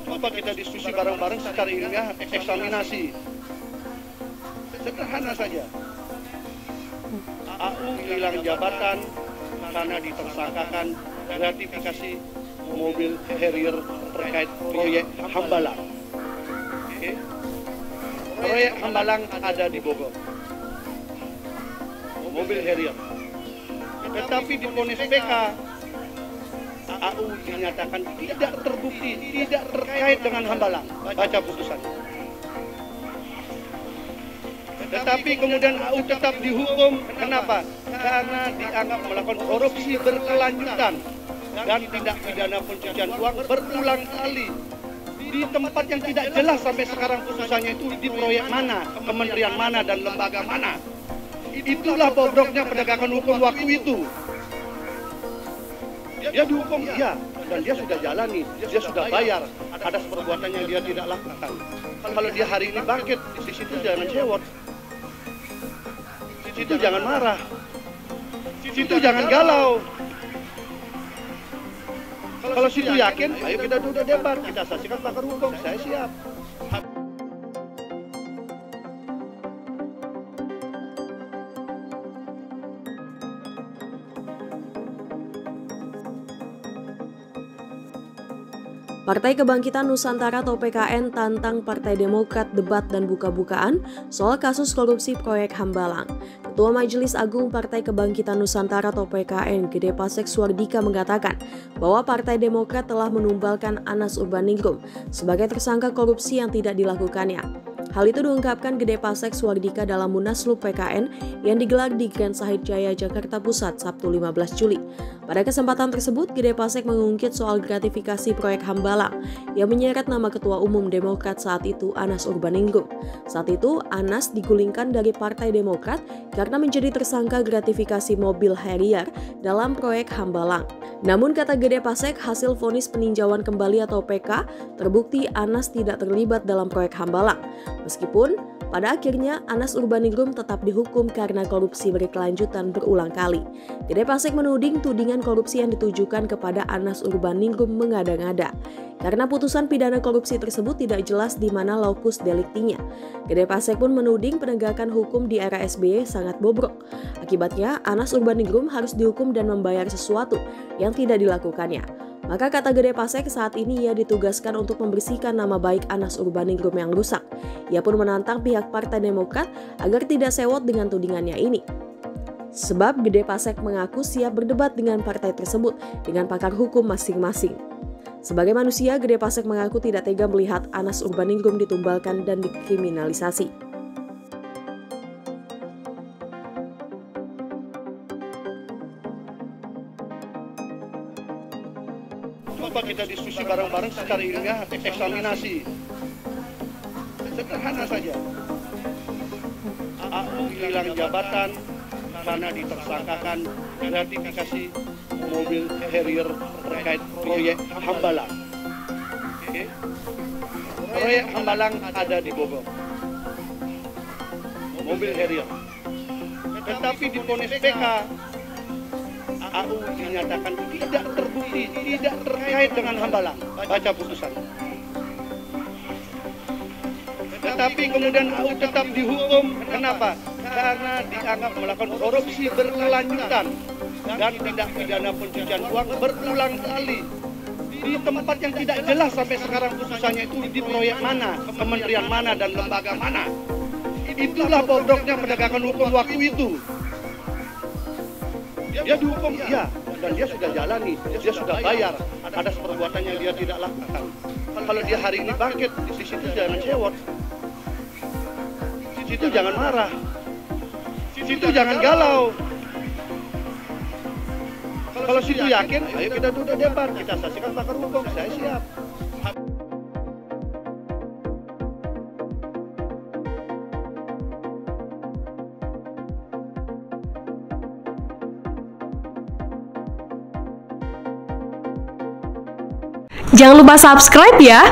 Coba kita diskusi bareng-bareng secara ilmiah, eksaminasi. Sederhana saja. AU hilang jabatan karena ditersangkakan gratifikasi mobil Harrier terkait proyek Hambalang. Oke. Proyek Hambalang ada di Bogor. Mobil Harrier. Tetapi di vonis PK, AU dinyatakan tidak terbukti, tidak terkait dengan Hambalang. Baca putusan. Tetapi kemudian AU tetap dihukum. Kenapa? Karena dianggap melakukan korupsi berkelanjutan dan tindak pidana pencucian uang berulang kali di tempat yang tidak jelas sampai sekarang putusannya itu di proyek mana, kementerian mana, dan lembaga mana. Itulah bobroknya penegakan hukum waktu itu. Dia dihukum, iya, dan dia sudah jalani, dia sudah bayar atas perbuatan yang dia tidak lakukan. Kalau dia hari ini bangkit, di situ jangan cewek. Di situ jangan marah. Di situ jangan galau. Kalau situ yakin, ayo kita duduk debat, kita saksikan pakar hukum, saya siap. Partai Kebangkitan Nusantara atau PKN tantang Partai Demokrat debat dan buka-bukaan soal kasus korupsi proyek Hambalang. Ketua Majelis Agung Partai Kebangkitan Nusantara atau PKN Gede Pasek Suardika mengatakan bahwa Partai Demokrat telah menumbalkan Anas Urbaningrum sebagai tersangka korupsi yang tidak dilakukannya. Hal itu diungkapkan Gede Pasek Suardika dalam Munaslup PKN yang digelar di Grand Sahid Jaya, Jakarta Pusat, Sabtu 15 Juli. Pada kesempatan tersebut, Gede Pasek mengungkit soal gratifikasi proyek Hambalang yang menyeret nama Ketua Umum Demokrat saat itu, Anas Urbaningrum. Saat itu, Anas digulingkan dari Partai Demokrat karena menjadi tersangka gratifikasi mobil Harrier dalam proyek Hambalang. Namun, kata Gede Pasek, hasil vonis peninjauan kembali atau PK terbukti Anas tidak terlibat dalam proyek Hambalang. Meskipun pada akhirnya Anas Urbaningrum tetap dihukum karena korupsi berkelanjutan berulang kali. Gede Pasek menuding tudingan korupsi yang ditujukan kepada Anas Urbaningrum mengada-ngada. Karena putusan pidana korupsi tersebut tidak jelas di mana lokus deliktinya. Gede Pasek pun menuding penegakan hukum di era SBY sangat bobrok. Akibatnya Anas Urbaningrum harus dihukum dan membayar sesuatu yang tidak dilakukannya. Maka kata Gede Pasek, saat ini ia ditugaskan untuk membersihkan nama baik Anas Urbaningrum yang rusak. Ia pun menantang pihak Partai Demokrat agar tidak sewot dengan tudingannya ini. Sebab Gede Pasek mengaku siap berdebat dengan partai tersebut dengan pakar hukum masing-masing. Sebagai manusia, Gede Pasek mengaku tidak tega melihat Anas Urbaningrum ditumbalkan dan dikriminalisasi. Coba kita diskusi bareng-bareng secara ilmiah, eksaminasi. Sederhana saja. AU hilang jabatan karena ditersangkakan gratifikasi mobil Harrier terkait proyek Hambalang. Oke. Proyek Hambalang ada di Bogor. Mobil Harrier. Tetapi di vonis PK, AU dinyatakan tidak terbukti, tidak terkait dengan Hambalang. Baca putusan. Tetapi kemudian AU tetap dihukum. Kenapa? Karena dianggap melakukan korupsi berkelanjutan dan tindak pidana pencucian uang berulang kali di tempat yang tidak jelas sampai sekarang putusannya itu di proyek mana, kementerian mana, dan lembaga mana. Itulah bobroknya penegakan hukum waktu itu. Dia dihukum, iya, dan dia sudah jalani, dia sudah bayar atas perbuatan yang dia tidak lakukan. Kalau dia hari ini bangkit, di situ jangan cewek. Di situ jangan marah. Di situ jangan galau. Kalau situ yakin, ayo kita duduk debat, kita saksikan pakar hukum, saya siap. Jangan lupa subscribe ya.